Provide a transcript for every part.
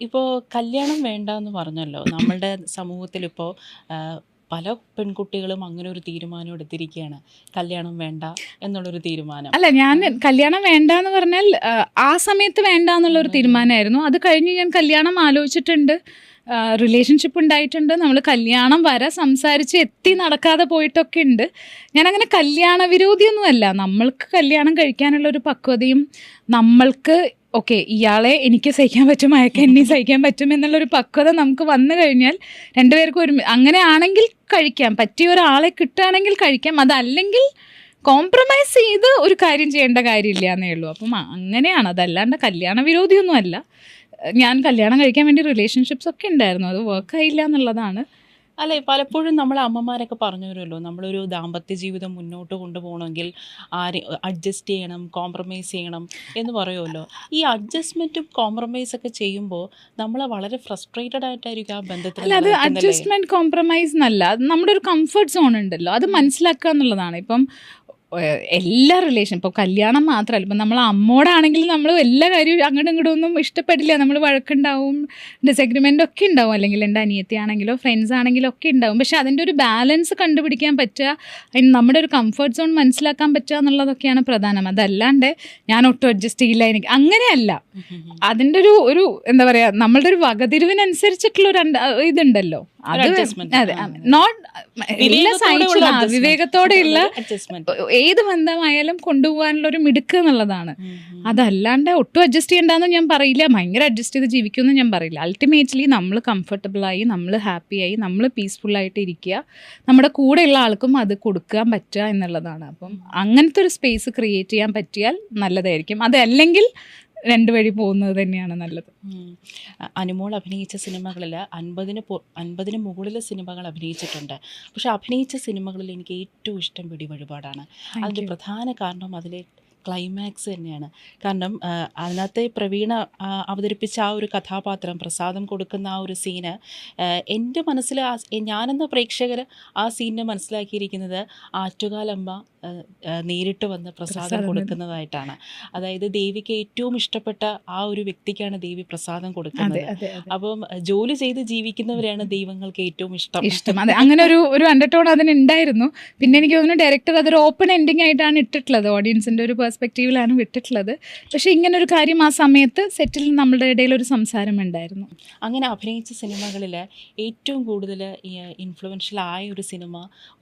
ഇപ്പോൾ കല്യാണം വേണ്ട എന്ന് പറഞ്ഞല്ലോ. നമ്മളുടെ സമൂഹത്തിലിപ്പോൾ പല പെൺകുട്ടികളും അങ്ങനെ ഒരു തീരുമാനം എടുത്തിരിക്കുകയാണ്. കല്യാണം വേണ്ട എന്നുള്ളൊരു തീരുമാനം. അല്ല, ഞാൻ കല്യാണം വേണ്ട എന്ന് പറഞ്ഞാൽ ആ സമയത്ത് വേണ്ട എന്നുള്ളൊരു തീരുമാനമായിരുന്നു. അത് കഴിഞ്ഞ് ഞാൻ കല്യാണം ആലോചിച്ചിട്ടുണ്ട്, റിലേഷൻഷിപ്പ് ഉണ്ടായിട്ടുണ്ട്, നമ്മൾ കല്യാണം വരെ സംസാരിച്ച് എത്തി നടക്കാതെ പോയിട്ടൊക്കെ ഉണ്ട്. ഞാനങ്ങനെ കല്യാണ വിരോധിയൊന്നുമല്ല. നമ്മൾക്ക് കല്യാണം കഴിക്കാനുള്ള ഒരു പക്വതയും നമ്മൾക്ക് ഓക്കെ ഇയാളെ എനിക്ക് സഹിക്കാൻ പറ്റും, അയാൾക്ക് എന്നെ സഹിക്കാൻ പറ്റും എന്നുള്ളൊരു പക്വത നമുക്ക് വന്നു കഴിഞ്ഞാൽ രണ്ടുപേർക്കും അങ്ങനെ ആണെങ്കിൽ കഴിക്കാം, പറ്റിയ ഒരാളെ കിട്ടുകയാണെങ്കിൽ കഴിക്കാം. അതല്ലെങ്കിൽ കോംപ്രമൈസ് ചെയ്ത് ഒരു കാര്യം ചെയ്യേണ്ട കാര്യമില്ല എന്നേ ഉള്ളൂ. അപ്പം അങ്ങനെയാണ്, അതല്ലാണ്ട് കല്യാണ വിരോധിയൊന്നും അല്ല. ഞാൻ കല്യാണം കഴിക്കാൻ വേണ്ടി റിലേഷൻഷിപ്സ് ഒക്കെ ഉണ്ടായിരുന്നു, അത് വർക്കായില്ല എന്നുള്ളതാണ്. അല്ലെ, പലപ്പോഴും നമ്മളെ അമ്മമാരൊക്കെ പറഞ്ഞു തരുമല്ലോ, നമ്മളൊരു ദാമ്പത്യ ജീവിതം മുന്നോട്ട് കൊണ്ടുപോകണമെങ്കിൽ അഡ്ജസ്റ്റ് ചെയ്യണം, കോംപ്രമൈസ് ചെയ്യണം എന്ന് പറയുമല്ലോ. ഈ അഡ്ജസ്റ്റ്മെൻറ്റും കോംപ്രമൈസ് ഒക്കെ ചെയ്യുമ്പോൾ നമ്മൾ വളരെ ഫ്രസ്ട്രേറ്റഡ് ആയിട്ടായിരിക്കും ആ ബന്ധത്തിൽ. അല്ല, അത് അഡ്ജസ്റ്റ്മെന്റ് കോംപ്രമൈസ് എന്നല്ല, അത് നമ്മുടെ ഒരു കംഫർട്ട് സോൺ ഉണ്ടല്ലോ, അത് മനസ്സിലാക്കുക എന്നുള്ളതാണ്. ഇപ്പം എല്ലാ റിലേഷൻ, ഇപ്പോൾ കല്യാണം മാത്രമല്ല, ഇപ്പം നമ്മൾ അമ്മോടാണെങ്കിൽ നമ്മൾ എല്ലാ കാര്യവും അങ്ങോട്ടും ഇങ്ങോട്ടും ഒന്നും ഇഷ്ടപ്പെടില്ല, നമ്മൾ വഴക്കുണ്ടാവും, ഡിസഗ്രിമെൻ്റ് ഒക്കെ ഉണ്ടാവും. അല്ലെങ്കിൽ എൻ്റെ അനിയത്തി ആണെങ്കിലോ ഫ്രണ്ട്സ് ആണെങ്കിലോ ഒക്കെ ഉണ്ടാവും. പക്ഷെ അതിൻ്റെ ഒരു ബാലൻസ് കണ്ടുപിടിക്കാൻ പറ്റുക, നമ്മുടെ ഒരു കംഫർട്ട് സോൺ മനസ്സിലാക്കാൻ പറ്റുക എന്നുള്ളതൊക്കെയാണ് പ്രധാനം. അതല്ലാണ്ട് ഞാൻ ഒട്ടും അഡ്ജസ്റ്റ് ചെയ്യില്ല എനിക്ക്, അങ്ങനെയല്ല. അതിൻ്റെ ഒരു എന്താ പറയുക, നമ്മളുടെ ഒരു വകതിരിവിനനുസരിച്ചിട്ടുള്ള ഒരു ഇതുണ്ടല്ലോ, അത് അതെ, നോട്ട് എല്ലാ സഹിച്ചുള്ള വിവേകത്തോടെയുള്ള ഏത് ബന്ധമായാലും കൊണ്ടുപോകാനുള്ള ഒരു മിടുക്ക് എന്നുള്ളതാണ്. അതല്ലാണ്ട് ഒട്ടും അഡ്ജസ്റ്റ് ചെയ്യണ്ടെന്ന് ഞാൻ പറയില്ല, ഭയങ്കര അഡ്ജസ്റ്റ് ചെയ്ത് ജീവിക്കുമെന്ന് ഞാൻ പറയില്ല. അൾട്ടിമേറ്റ്ലി നമ്മൾ കംഫർട്ടബിളായി, നമ്മൾ ഹാപ്പിയായി, നമ്മൾ പീസ്ഫുള്ളായിട്ട് ഇരിക്കുക, നമ്മുടെ കൂടെയുള്ള ആൾക്കും അത് കൊടുക്കാൻ പറ്റുക എന്നുള്ളതാണ്. അപ്പം അങ്ങനത്തെ ഒരു സ്പേസ് ക്രിയേറ്റ് ചെയ്യാൻ പറ്റിയാൽ നല്ലതായിരിക്കും. അതല്ലെങ്കിൽ രണ്ട് വഴി പോകുന്നത് തന്നെയാണ് നല്ലത്. അനുമോൾ അഭിനയിച്ച സിനിമകളിൽ 50-ന് മുകളിൽ സിനിമകൾ അഭിനയിച്ചിട്ടുണ്ട്. പക്ഷെ അഭിനയിച്ച സിനിമകളിൽ എനിക്ക് ഏറ്റവും ഇഷ്ടം വെടിവഴിപാടാണ്. അതിൻ്റെ പ്രധാന കാരണം അതിലെ ക്ലൈമാക്സ് തന്നെയാണ്. കാരണം അതിനകത്തെ പ്രവീണ അവതരിപ്പിച്ച ആ ഒരു കഥാപാത്രം, പ്രസാദം കൊടുക്കുന്ന ആ ഒരു സീന് എൻ്റെ മനസ്സിൽ, ഞാനെന്ന പ്രേക്ഷകർ ആ സീനിനെ മനസ്സിലാക്കിയിരിക്കുന്നത് ആറ്റുകാലമ്മ നേരിട്ട് വന്ന് പ്രസാദം കൊടുക്കുന്നതായിട്ടാണ്. അതായത് ദേവിക്ക് ഏറ്റവും ഇഷ്ടപ്പെട്ട ആ ഒരു വ്യക്തിക്കാണ് ദേവി പ്രസാദം കൊടുക്കുന്നത്. അപ്പം ജോലി ചെയ്ത് ജീവിക്കുന്നവരാണ് ദൈവങ്ങൾക്ക് ഏറ്റവും ഇഷ്ടം. അതെ, അങ്ങനെ ഒരു അണ്ടർടോൺ അതിനുണ്ടായിരുന്നു. പിന്നെ എനിക്ക് തോന്നുന്നു ഡയറക്ടർ അതൊരു ഓപ്പൺ എൻഡിങ് ആയിട്ടാണ് ഇട്ടിട്ടുള്ളത്, ഓഡിയൻസിൻ്റെ ഒരു പെർസ്പെക്റ്റീവിലാണ് വിട്ടിട്ടുള്ളത്. പക്ഷെ ഇങ്ങനൊരു കാര്യം ആ സമയത്ത് സെറ്റിൽ നമ്മളുടെ ഇടയിൽ ഒരു സംസാരം ഉണ്ടായിരുന്നു. അങ്ങനെ അഭിനയിച്ച സിനിമകളിൽ ഏറ്റവും കൂടുതൽ ഇൻഫ്ലുവൻഷ്യൽ ആയ ഒരു സിനിമ,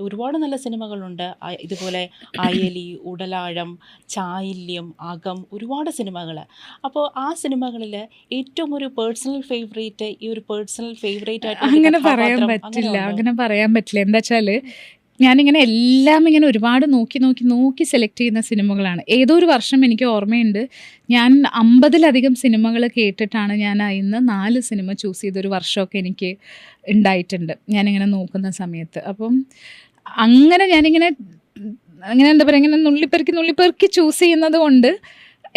ഒരുപാട് നല്ല സിനിമകളുണ്ട് ഇതുപോലെ, അയലി, ഉടലാഴം, ചായില്യം, അകം, ഒരുപാട് സിനിമകൾ. അപ്പോൾ ആ സിനിമകളിൽ ഏറ്റവും ഒരു പേഴ്സണൽ ഫേവറേറ്റ്, ഈ ഒരു പേഴ്സണൽ ഫേവറേറ്റ് ആയിട്ട് അങ്ങനെ പറയാൻ പറ്റില്ല. എന്താ വെച്ചാൽ ഞാനിങ്ങനെ എല്ലാം ഇങ്ങനെ ഒരുപാട് നോക്കി സെലക്ട് ചെയ്യുന്ന സിനിമകളാണ്. ഏതോ ഒരു വർഷം എനിക്ക് ഓർമ്മയുണ്ട്, ഞാൻ 50-ലധികം സിനിമകൾ കേട്ടിട്ടാണ് ഞാൻ ഇന്ന് 4 സിനിമ ചൂസ് ചെയ്തൊരു വർഷമൊക്കെ എനിക്ക് ഉണ്ടായിട്ടുണ്ട് ഞാനിങ്ങനെ നോക്കുന്ന സമയത്ത്. അപ്പം അങ്ങനെ ഞാനിങ്ങനെ എന്താ പറയുക, ഇങ്ങനെ നുള്ളിപ്പെറുക്കി ചൂസ് ചെയ്യുന്നത് കൊണ്ട്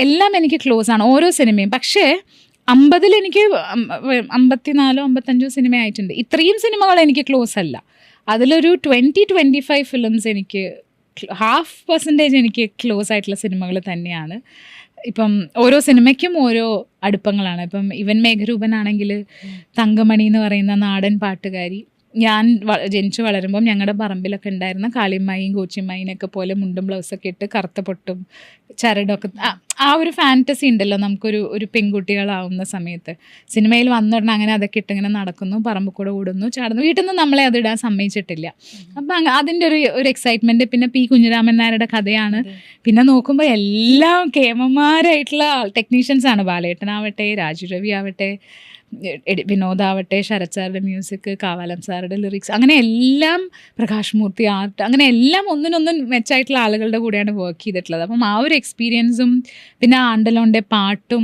എല്ലാം എനിക്ക് ക്ലോസ് ആണ്, ഓരോ സിനിമയും. പക്ഷേ 50-ൽ എനിക്ക് 54-55 സിനിമ ആയിട്ടുണ്ട്. ഇത്രയും സിനിമകൾ എനിക്ക് ക്ലോസ് അല്ല. അതിലൊരു 20-25 ഫിലിംസ് എനിക്ക് 0.5% എനിക്ക് ക്ലോസ് ആയിട്ടുള്ള സിനിമകൾ തന്നെയാണ്. ഇപ്പം ഓരോ സിനിമയ്ക്കും ഓരോ അടുപ്പങ്ങളാണ്. ഇപ്പം ഇവൻ മേഘരൂപനാണെങ്കിൽ തങ്കമണി എന്ന് പറയുന്ന നാടൻ പാട്ടുകാരി, ഞാൻ ജനിച്ചു വളരുമ്പം ഞങ്ങളുടെ പറമ്പിലൊക്കെ ഉണ്ടായിരുന്ന കാളിയമ്മായിയും കോച്ചിയമ്മായിനൊക്കെ പോലെ മുണ്ടും ബ്ലൗസൊക്കെ ഇട്ട് കറുത്ത പൊട്ടും ചരടൊക്കെ, ആ ഒരു ഫാൻറ്റസി ഉണ്ടല്ലോ നമുക്കൊരു പെൺകുട്ടികളാവുന്ന സമയത്ത്. സിനിമയിൽ വന്നിടണം അങ്ങനെ അതൊക്കെ ഇട്ടിങ്ങനെ നടക്കുന്നു, പറമ്പ് കൂടെ ഓടുന്നു, ചാടുന്നു. വീട്ടിൽ നിന്ന് നമ്മളെ അതിടാൻ സമ്മതിച്ചിട്ടില്ല. അപ്പം അതിൻ്റെ ഒരു എക്സൈറ്റ്മെൻറ്റ്. പിന്നെ പി കുഞ്ഞിരാമൻ നായരുടെ കഥയാണ്. പിന്നെ നോക്കുമ്പോൾ എല്ലാം കേമന്മാരായിട്ടുള്ള ടെക്നീഷ്യൻസാണ്. ബാലേട്ടനാവട്ടെ, രാജു രവി ആവട്ടെ, വിനോദാവട്ടെ, ശരത് സാറുടെ മ്യൂസിക്, കാവാലം സാറുടെ ലിറിക്സ്, അങ്ങനെ എല്ലാം, പ്രകാശ് മൂർത്തി ആർട്ട്, അങ്ങനെ എല്ലാം ഒന്നിനൊന്നും മെച്ചായിട്ടുള്ള ആളുകളുടെ കൂടെയാണ് വർക്ക് ചെയ്തിട്ടുള്ളത്. അപ്പം ആ ഒരു എക്സ്പീരിയൻസും പിന്നെ ആണ്ടലോൻ്റെ പാട്ടും,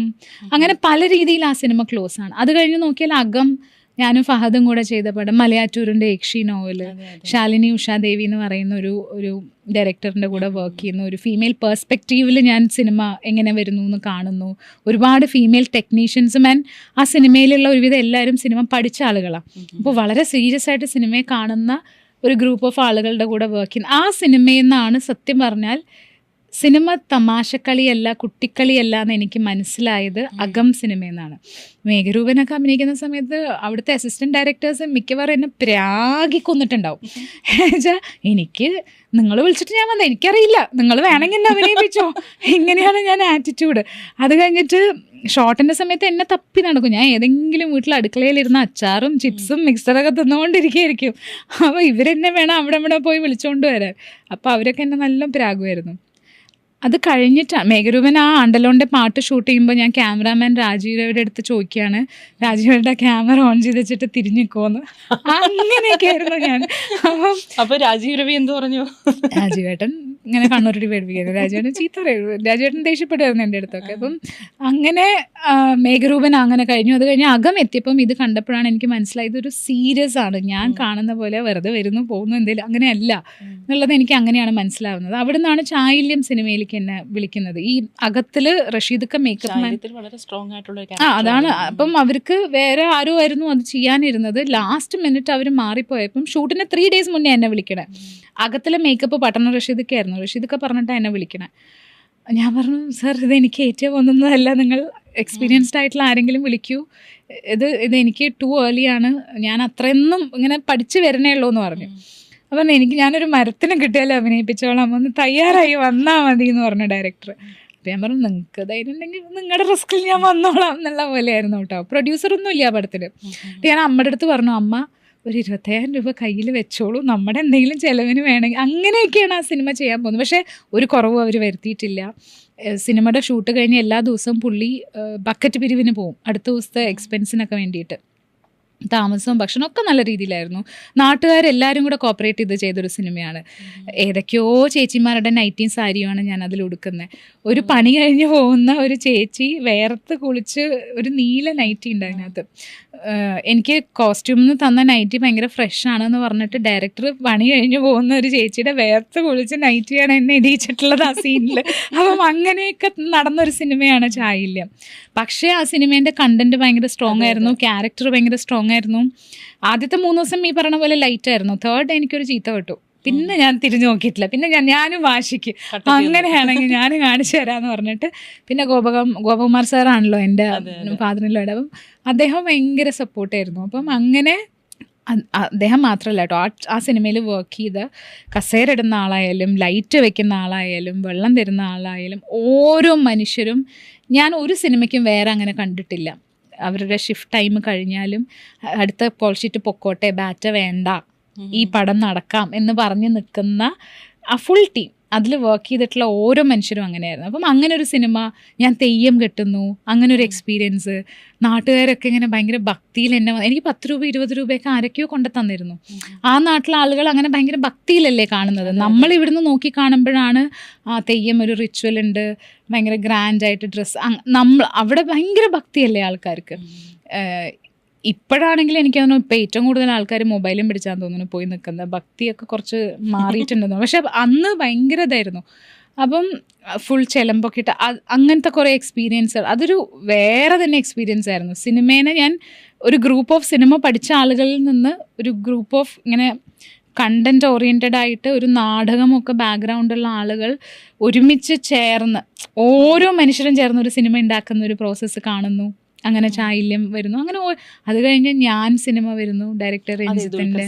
അങ്ങനെ പല രീതിയിൽ ആ സിനിമ ക്ലോസ് ആണ്. അത് കഴിഞ്ഞ് നോക്കിയാൽ അകം, ഞാനും ഫഹദും കൂടെ ചെയ്ത പടം, മലയാറ്റൂരിൻ്റെ യക്ഷി നോവല്, ശാലിനി ഉഷാദേവി എന്ന് പറയുന്ന ഒരു ഡയറക്ടറിൻ്റെ കൂടെ വർക്ക് ചെയ്യുന്നു. ഒരു ഫീമെയിൽ പേഴ്സ്പെക്റ്റീവിൽ ഞാൻ സിനിമ എങ്ങനെ വരുന്നു എന്ന് കാണുന്നു. ഒരുപാട് ഫീമെയിൽ ടെക്നീഷ്യൻസും ആൻഡ് ആ സിനിമയിലുള്ള ഒരുവിധം എല്ലാവരും സിനിമ പഠിച്ച ആളുകളാണ്. അപ്പോൾ വളരെ സീരിയസ് ആയിട്ട് സിനിമയെ കാണുന്ന ഒരു ഗ്രൂപ്പ് ഓഫ് ആളുകളുടെ കൂടെ വർക്ക് ചെയ്യുന്ന ആ സിനിമയിൽ നിന്നാണ് സത്യം പറഞ്ഞാൽ സിനിമ തമാശക്കളിയല്ല, കുട്ടിക്കളിയല്ല എന്ന് എനിക്ക് മനസ്സിലായത് അകം സിനിമയെന്നാണ്. മേഘരൂപനൊക്കെ അഭിനയിക്കുന്ന സമയത്ത് അവിടുത്തെ അസിസ്റ്റന്റ് ഡയറക്ടേഴ്സ് മിക്കവാറും എന്നെ പ്രാഗിക്കൊന്നിട്ടുണ്ടാവും. എന്നുവെച്ചാൽ എനിക്ക് നിങ്ങൾ വിളിച്ചിട്ട് ഞാൻ വന്നത് എനിക്കറിയില്ല, നിങ്ങൾ വേണമെങ്കിൽ എന്നെ അഭിനയിപ്പിച്ചോ, ഇങ്ങനെയാണ് ഞാൻ ആറ്റിറ്റ്യൂഡ്. അത് കഴിഞ്ഞിട്ട് ഷോട്ടിൻ്റെ സമയത്ത് എന്നെ തപ്പി നടക്കും. ഞാൻ ഏതെങ്കിലും വീട്ടിൽ അടുക്കളയിലിരുന്ന അച്ചാറും ചിപ്സും മിക്സറൊക്കെ തിന്നുകൊണ്ടിരിക്കുകയായിരിക്കും. അപ്പോൾ ഇവരെന്നെ വേണം അവിടെ പോയി വിളിച്ചുകൊണ്ട് വരാൻ. അപ്പോൾ അവരൊക്കെ എന്നെ നല്ല പ്രാഗുമായിരുന്നു. അത് കഴിഞ്ഞിട്ടാണ് മേഘരൂപൻ ആ ആണ്ടലോൻ്റെ പാട്ട് ഷൂട്ട് ചെയ്യുമ്പോൾ ഞാൻ ക്യാമറാമാൻ രാജീവയുടെ അടുത്ത് ചോദിക്കുകയാണ്, രാജീവയുടെ ക്യാമറ ഓൺ ചെയ്ത് വെച്ചിട്ട് തിരിഞ്ഞിക്കോന്ന്. അങ്ങനെയൊക്കെ ആയിരുന്നു ഞാൻ. അപ്പം രാജീവ് രവി എന്ത് പറഞ്ഞു? രാജീവേട്ടൻ ഇങ്ങനെ കണ്ണൂരിട്ട് പേടിപ്പിക്കുന്നു. രാജീവേട്ടൻ ചീത്ത പറയും, രാജീവേട്ടൻ ദേഷ്യപ്പെടുമായിരുന്നു എൻ്റെ അടുത്തൊക്കെ. അപ്പം അങ്ങനെ മേഘരൂപൻ അങ്ങനെ കഴിഞ്ഞു. അത് കഴിഞ്ഞ് അകം എത്തിയപ്പം ഇത് കണ്ടപ്പോഴാണ് എനിക്ക് മനസ്സിലായത് ഇതൊരു സീരിയസ് ആണ്, ഞാൻ കാണുന്ന പോലെ വെറുതെ വരുന്നു പോകുന്നു എന്തെങ്കിലും അങ്ങനെയല്ല എന്നുള്ളത് എനിക്ക് അങ്ങനെയാണ് മനസ്സിലാവുന്നത്. അവിടെ നിന്നാണ് ചായില്യം സിനിമയിലേക്ക് എന്നെ വിളിക്കുന്നത്. ഈ അകത്തില് റഷീദൊക്കെ മേക്കപ്പ് മാൻ വളരെ സ്ട്രോങ് ആയിട്ടുള്ള അതാണ്. അപ്പം അവർക്ക് വേറെ ആരോ ആയിരുന്നു അത് ചെയ്യാനിരുന്നത്. ലാസ്റ്റ് മിനിറ്റ് അവർ മാറിപ്പോയപ്പം ഷൂട്ടിന് 3 days മുന്നേ എന്നെ വിളിക്കണേ. അകത്തിലെ മേക്കപ്പ് പട്ടണ റഷീദൊക്കെ ആയിരുന്നു. റഷീദൊക്കെ പറഞ്ഞിട്ടാണ് എന്നെ വിളിക്കണേ. ഞാൻ പറഞ്ഞു, സാർ ഇത് എനിക്ക് ഏറ്റവും ഒന്നല്ല, നിങ്ങൾ എക്സ്പീരിയൻസ്ഡ് ആയിട്ടുള്ള ആരെങ്കിലും വിളിക്കൂ, ഇത് എനിക്ക് ടു ഏർലി ആണ്, ഞാൻ അത്രയൊന്നും ഇങ്ങനെ പഠിച്ചു വരണേ ഉള്ളൂ എന്ന് പറഞ്ഞു. അപ്പം ഞാനൊരു മരത്തിനും കിട്ടിയാലും അഭിനയിപ്പിച്ചോളാം, ഒന്ന് തയ്യാറായി വന്നാൽ മതി എന്ന് പറഞ്ഞു ഡയറക്ടർ. അപ്പം ഞാൻ പറഞ്ഞു, നിങ്ങൾക്ക് ധൈര്യം ഉണ്ടെങ്കിൽ നിങ്ങളുടെ റിസ്കിൽ ഞാൻ വന്നോളാം എന്നുള്ള പോലെയായിരുന്നു കേട്ടോ. പ്രൊഡ്യൂസറൊന്നും ഇല്ല ആ പടത്തിൽ. ഞാൻ അമ്മയുടെ അടുത്ത് പറഞ്ഞു, അമ്മ ഒരു 20,000 രൂപ കയ്യിൽ വെച്ചോളൂ, നമ്മുടെ എന്തെങ്കിലും ചിലവിന് വേണമെങ്കിൽ. അങ്ങനെയൊക്കെയാണ് ആ സിനിമ ചെയ്യാൻ പോകുന്നത്. പക്ഷേ ഒരു കുറവും അവർ വരുത്തിയിട്ടില്ല. സിനിമയുടെ ഷൂട്ട് കഴിഞ്ഞ് എല്ലാ ദിവസവും പുള്ളി ബക്കറ്റ് പിരിവിന് പോവും, അടുത്ത ദിവസത്തെ എക്സ്പെൻസിനൊക്കെ വേണ്ടിയിട്ട്. താമസവും ഭക്ഷണം ഒക്കെ നല്ല രീതിയിലായിരുന്നു. നാട്ടുകാരെല്ലാവരും കൂടെ കോപ്പറേറ്റ് ചെയ്തൊരു സിനിമയാണ്. ഏതൊക്കെയോ ചേച്ചിമാരുടെ നൈറ്റിയും സാരിയുമാണ് ഞാൻ അതിൽ ഉടുക്കുന്നത്. ഒരു പണി കഴിഞ്ഞ് പോകുന്ന ഒരു ചേച്ചി വേർത്ത് കുളിച്ച് ഒരു നീല നൈറ്റി ഉണ്ട് അതിനകത്ത്. എനിക്ക് കോസ്റ്റ്യൂമിന് തന്ന നൈറ്റി ഭയങ്കര ഫ്രഷ് ആണെന്ന് പറഞ്ഞിട്ട് ഡയറക്ടർ പണി കഴിഞ്ഞ് പോകുന്ന ഒരു ചേച്ചിയുടെ വേർത്ത് കുളിച്ച് നൈറ്റിയാണ് എന്നെ ഇടിയിച്ചിട്ടുള്ളത് ആ സീനിൽ. അപ്പം അങ്ങനെയൊക്കെ നടന്നൊരു സിനിമയാണ് ചായില്യം. പക്ഷേ ആ സിനിമേൻ്റെ കണ്ടന്റ് ഭയങ്കര സ്ട്രോങ് ആയിരുന്നു, ക്യാരക്ടർ ഭയങ്കര സ്ട്രോങ് ആയിരുന്നു. ആദ്യത്തെ 3 ദിവസം ഈ പറഞ്ഞ പോലെ ലൈറ്റ് ആയിരുന്നു. തേർഡ് എനിക്കൊരു ചീത്ത കിട്ടു. പിന്നെ ഞാൻ തിരിഞ്ഞു നോക്കിയിട്ടില്ല. പിന്നെ ഞാനും വാശിക്ക് അങ്ങനെയാണെങ്കിൽ ഞാൻ കാണിച്ചു തരാമെന്ന് പറഞ്ഞിട്ട് പിന്നെ ഗോപകുമാർ സാറാണല്ലോ എൻ്റെ ഫാദറിൻ്റെ. അപ്പം അദ്ദേഹം ഭയങ്കര സപ്പോർട്ടായിരുന്നു. അപ്പം അങ്ങനെ അദ്ദേഹം മാത്രമല്ല കേട്ടോ, ആ സിനിമയിൽ വർക്ക് ചെയ്ത് കസേര ഇടുന്ന ആളായാലും ലൈറ്റ് വെക്കുന്ന ആളായാലും വെള്ളം തരുന്ന ആളായാലും ഓരോ മനുഷ്യരും ഞാൻ ഒരു സിനിമയ്ക്കും വേറെ അങ്ങനെ കണ്ടിട്ടില്ല. അവരുടെ ഷിഫ്റ്റ് ടൈം കഴിഞ്ഞാലും അടുത്ത പോൾഷീറ്റ് പൊക്കോട്ടെ, ബാറ്റ വേണ്ട, ഈ പടം നടക്കാം എന്ന് പറഞ്ഞ് നിൽക്കുന്ന ആ ഫുൾ ടീം, അതിൽ വർക്ക് ചെയ്തിട്ടുള്ള ഓരോ മനുഷ്യരും അങ്ങനെയായിരുന്നു. അപ്പം അങ്ങനെ ഒരു സിനിമ, ഞാൻ തെയ്യം കെട്ടുന്നു, അങ്ങനെ ഒരു എക്സ്പീരിയൻസ്. നാട്ടുകാരൊക്കെ ഇങ്ങനെ ഭയങ്കര ഭക്തിയിൽ എന്നെ, എനിക്ക് 10 രൂപ 20 രൂപയൊക്കെ ആരൊക്കെയോ കൊണ്ട് തന്നിരുന്നു. ആ നാട്ടിലെ ആളുകൾ അങ്ങനെ ഭയങ്കര ഭക്തിയിലല്ലേ കാണുന്നത്. നമ്മൾ ഇവിടുന്ന് നോക്കി കാണുമ്പോഴാണ് ആ തെയ്യം ഒരു റിച്വൽ ഉണ്ട്, ഭയങ്കര ഗ്രാൻഡായിട്ട് ഡ്രസ്സ്, നമ്മൾ അവിടെ ഭയങ്കര ഭക്തിയല്ലേ ആൾക്കാർക്ക്. ഇപ്പോഴാണെങ്കിൽ എനിക്ക് തോന്നുന്നു ഇപ്പോൾ ഏറ്റവും കൂടുതൽ ആൾക്കാർ മൊബൈലും പിടിച്ചാന്ന് തോന്നുന്നു പോയി നിൽക്കുന്നത്. ഭക്തിയൊക്കെ കുറച്ച് മാറിയിട്ടുണ്ടെന്ന്. പക്ഷെ അന്ന് ഭയങ്കര ഇതായിരുന്നു. അപ്പം ഫുൾ ചിലമ്പൊക്കെ ഇട്ട് അങ്ങനത്തെ കുറേ എക്സ്പീരിയൻസ്, അതൊരു വേറെ തന്നെ എക്സ്പീരിയൻസ് ആയിരുന്നു. സിനിമേനെ ഞാൻ ഒരു ഗ്രൂപ്പ് ഓഫ് സിനിമ പഠിച്ച ആളുകളിൽ നിന്ന് ഒരു ഗ്രൂപ്പ് ഓഫ് ഇങ്ങനെ കണ്ടൻറ് ഓറിയൻറ്റഡ് ആയിട്ട് ഒരു നാടകമൊക്കെ ബാക്ക്ഗ്രൗണ്ടുള്ള ആളുകൾ ഒരുമിച്ച് ചേർന്ന് ഓരോ മനുഷ്യരും ചേർന്ന് ഒരു സിനിമ ഉണ്ടാക്കുന്ന ഒരു പ്രോസസ്സ് കാണുന്നു. അങ്ങനെ ചായില്യം വരുന്നു. അങ്ങനെ അത് കഴിഞ്ഞ് ഞാൻ സിനിമ വരുന്നു, ഡയറക്ടർ രഞ്ജിത്തിന്റെ,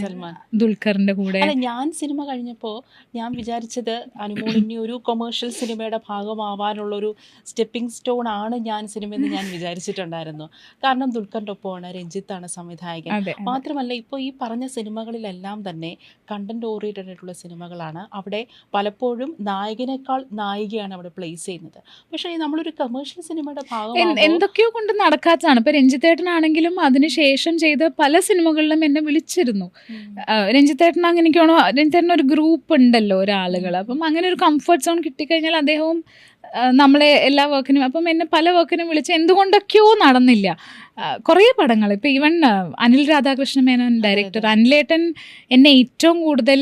ദുൽഖറിന്റെ കൂടെ. ഞാൻ സിനിമ കഴിഞ്ഞപ്പോൾ ഞാൻ വിചാരിച്ചത് അനുമോൾ ഇനി ഒരു കൊമേഴ്ഷ്യൽ സിനിമയുടെ ഭാഗമാവാനുള്ളൊരു സ്റ്റെപ്പിംഗ് സ്റ്റോൺ ആണ് ഞാൻ സിനിമയെന്ന് ഞാൻ വിചാരിച്ചിട്ടുണ്ടായിരുന്നു. കാരണം ദുൽഖറിൻ്റെ ഒപ്പമാണ്, രഞ്ജിത്താണ് സംവിധായകൻ. മാത്രമല്ല ഇപ്പോൾ ഈ പറഞ്ഞ സിനിമകളിലെല്ലാം തന്നെ കണ്ടന്റ് ഓറിയന്റഡ് ആയിട്ടുള്ള സിനിമകളാണ്. അവിടെ പലപ്പോഴും നായകനേക്കാൾ നായികയാണ് അവിടെ പ്ലേസ് ചെയ്യുന്നത്. പക്ഷേ നമ്മളൊരു കൊമേഴ്ഷ്യൽ സിനിമയുടെ ഭാഗം എന്തൊക്കെയോ കൊണ്ട് നടക്കാത്തതാണ്. ഇപ്പൊ രഞ്ജിത്തേട്ടനാണെങ്കിലും അതിനുശേഷം ചെയ്ത പല സിനിമകളിലും എന്നെ വിളിച്ചിരുന്നു. രഞ്ജിത്തേട്ടൻ അങ്ങനെ എനിക്കാണോ, രഞ്ജിത്തേട്ടൻ ഒരു ഗ്രൂപ്പ് ഉണ്ടല്ലോ ഒരാളുകൾ. അപ്പം അങ്ങനെ ഒരു കംഫർട്ട് സോൺ കിട്ടിക്കഴിഞ്ഞാൽ അദ്ദേഹവും നമ്മളെ എല്ലാ വർക്കിനും, അപ്പം എന്നെ പല വർക്കിനും വിളിച്ച് എന്തുകൊണ്ടൊക്കെയോ നടന്നില്ല. കുറേ പടങ്ങൾ, ഇപ്പം ഈവൻ അനിൽ രാധാകൃഷ്ണ മേനോൻ ഡയറക്ടർ, അനിലേട്ടൻ എന്നെ ഏറ്റവും കൂടുതൽ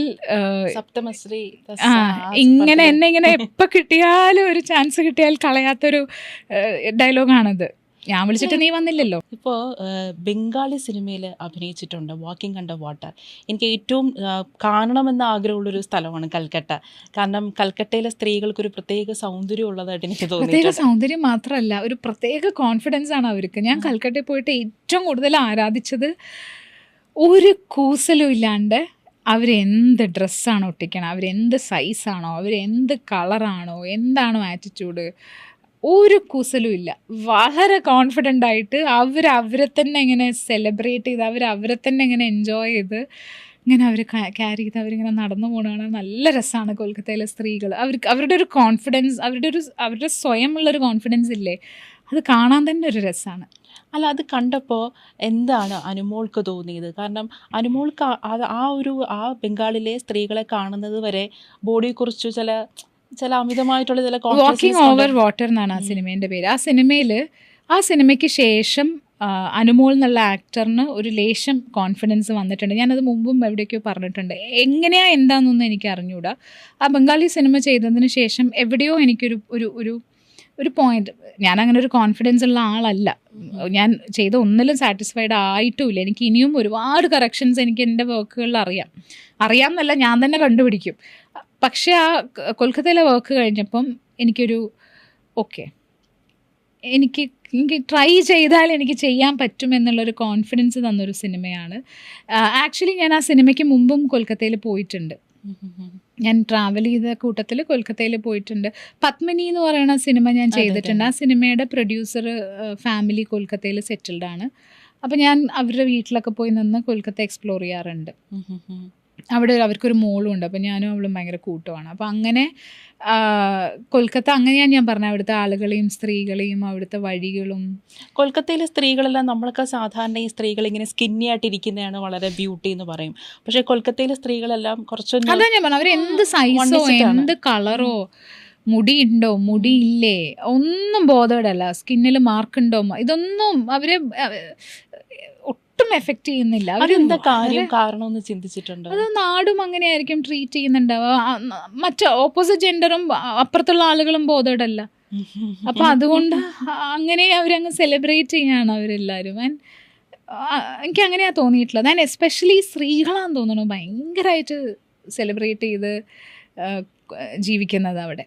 എന്നെ ഇങ്ങനെ എപ്പോൾ കിട്ടിയാലും ഒരു ചാൻസ് കിട്ടിയാൽ കളയാത്തൊരു ഡയലോഗാണത്. ഞാൻ വിളിച്ചിട്ട് നീ വന്നില്ലല്ലോ. ഇപ്പോൾ ബംഗാളി സിനിമയിൽ അഭിനയിച്ചിട്ടുണ്ട്, വാക്കിംഗ് അണ്ടർ വാട്ടർ. എനിക്ക് ഏറ്റവും കാണണമെന്ന് ആഗ്രഹമുള്ളൊരു സ്ഥലമാണ് കൽക്കട്ട. കാരണം കൽക്കട്ടയിലെ സ്ത്രീകൾക്കൊരു പ്രത്യേക സൗന്ദര്യം ഉള്ളതായിട്ട് എനിക്ക് പ്രത്യേക തോന്നിയിട്ടുണ്ട്. സൗന്ദര്യം മാത്രമല്ല, ഒരു പ്രത്യേക കോൺഫിഡൻസ് ആണ് അവർക്ക്. ഞാൻ കൽക്കട്ടയിൽ പോയിട്ട് ഏറ്റവും കൂടുതൽ ആരാധിച്ചത്, ഒരു കൂസലും ഇല്ലാണ്ട് അവരെന്ത് ഡ്രസ്സാണോ ഒട്ടിക്കണം, അവരെന്ത് സൈസാണോ, അവരെന്ത് കളറാണോ, എന്താണോ ആറ്റിറ്റ്യൂഡ്, ഒരു കൂസലും ഇല്ല. വളരെ കോൺഫിഡൻ്റ് ആയിട്ട് അവരെ തന്നെ ഇങ്ങനെ സെലിബ്രേറ്റ് ചെയ്ത് അവരെ തന്നെ ഇങ്ങനെ എൻജോയ് ചെയ്ത് ഇങ്ങനെ അവർ ക്യാരി ചെയ്ത് അവരിങ്ങനെ നടന്നു പോകണതാണ്. നല്ല രസമാണ് കൊൽക്കത്തയിലെ സ്ത്രീകൾ. അവരുടെ ഒരു കോൺഫിഡൻസ്, അവരുടെ സ്വയമുള്ളൊരു കോൺഫിഡൻസ് ഇല്ലേ, അത് കാണാൻ തന്നെ ഒരു രസമാണ്. അല്ല, അത് കണ്ടപ്പോൾ എന്താണ് അനുമോൾക്ക് തോന്നിയത്? കാരണം അനുമോൾക്ക് ആ ബംഗാളിലെ സ്ത്രീകളെ കാണുന്നത് വരെ ബോഡിയെക്കുറിച്ച് ചില അമിതമായിട്ടുള്ള ചില വാക്കിംഗ് ഓവർ വാട്ടർ എന്നാണ് ആ സിനിമേൻ്റെ പേര്. ആ സിനിമയ്ക്ക് ശേഷം അനുമോൾ എന്നുള്ള ആക്ടറിന് ഒരു ലേശം കോൺഫിഡൻസ് വന്നിട്ടുണ്ട്. ഞാനത് മുമ്പും എവിടേക്കോ പറഞ്ഞിട്ടുണ്ട്. എങ്ങനെയാ എന്താണെന്നൊന്നും എനിക്ക് അറിഞ്ഞൂടാ. ആ ബംഗാളി സിനിമ ചെയ്തതിന് ശേഷം എവിടെയോ എനിക്കൊരു ഒരു പോയിന്റ്, ഞാനങ്ങനെ ഒരു കോൺഫിഡൻസ് ഉള്ള ആളല്ല. ഞാൻ ചെയ്ത ഒന്നിലും സാറ്റിസ്ഫൈഡ് ആയിട്ടുമില്ല. എനിക്ക് ഇനിയും ഒരുപാട് കറക്ഷൻസ് എനിക്ക് എൻ്റെ വർക്കുകളിൽ അറിയാമെന്നല്ല, ഞാൻ തന്നെ കണ്ടുപിടിക്കും. പക്ഷേ ആ കൊൽക്കത്തയിലെ വർക്ക് കഴിഞ്ഞപ്പം എനിക്കൊരു ഓക്കെ, എനിക്ക് ട്രൈ ചെയ്താൽ എനിക്ക് ചെയ്യാൻ പറ്റും എന്നുള്ളൊരു കോൺഫിഡൻസ് തന്നൊരു സിനിമയാണ്. ആക്ച്വലി ഞാൻ ആ സിനിമയ്ക്ക് മുമ്പും കൊൽക്കത്തയിൽ പോയിട്ടുണ്ട്. ഞാൻ ട്രാവൽ ചെയ്ത കൂട്ടത്തിൽ കൊൽക്കത്തയിൽ പോയിട്ടുണ്ട്. പത്മിനി എന്ന് പറയുന്ന സിനിമ ഞാൻ ചെയ്തിട്ടുണ്ട്. ആ സിനിമയുടെ പ്രൊഡ്യൂസർ ഫാമിലി കൊൽക്കത്തയിൽ സെറ്റിൽഡ് ആണ്. അപ്പോൾ ഞാൻ അവരുടെ വീട്ടിലൊക്കെ പോയി നിന്ന് കൊൽക്കത്ത എക്സ്പ്ലോർ ചെയ്യാറുണ്ട്. അവിടെ അവർക്കൊരു മോളും ഉണ്ട്. അപ്പോൾ ഞാനും അവളും ഭയങ്കര കൂട്ടമാണ്. അപ്പോൾ അങ്ങനെ കൊൽക്കത്ത അങ്ങനെയാണ് ഞാൻ പറഞ്ഞത്. അവിടുത്തെ ആളുകളെയും സ്ത്രീകളെയും അവിടുത്തെ വഴികളും. കൊൽക്കത്തയിലെ സ്ത്രീകളെല്ലാം നമ്മളൊക്കെ സാധാരണ ഈ സ്ത്രീകൾ ഇങ്ങനെ സ്കിന്നി ആയിട്ടിരിക്കുന്നതാണ് വളരെ ബ്യൂട്ടി എന്ന് പറയും. പക്ഷേ കൊൽക്കത്തയിലെ സ്ത്രീകളെല്ലാം കുറച്ചൊന്നും, അതാ ഞാൻ പറഞ്ഞു, അവർ എന്ത് സൈസോ എന്ത് കളറോ, മുടിയുണ്ടോ മുടിയില്ലേ ഒന്നും ബോധേഡല്ല, സ്കിന്നിൽ മാർക്കുണ്ടോ ഇതൊന്നും അവരെ ഒട്ടും എഫക്റ്റ് ചെയ്യുന്നില്ല. അതെന്താ കാരണം ഒന്ന് ചിന്തിച്ചിട്ടുണ്ടോ? അത് നാടും അങ്ങനെയായിരിക്കും ട്രീറ്റ് ചെയ്യുന്നുണ്ടാവുക. മറ്റേ ഓപ്പോസിറ്റ് ജെൻഡറും അപ്പുറത്തുള്ള ആളുകളും ബോധേഡല്ല. അപ്പം അതുകൊണ്ട് അങ്ങനെ അവരങ്ങ് സെലിബ്രേറ്റ് ചെയ്യാണ് അവരെല്ലാവരും. എനിക്ക് അങ്ങനെയാണ് തോന്നിയിട്ടുള്ളത്. ഞാൻ എസ്പെഷ്യലി സ്ത്രീകളാന്ന് തോന്നുന്നു ഭയങ്കരമായിട്ട് സെലിബ്രേറ്റ് ചെയ്ത് ജീവിക്കുന്നത് അവിടെ.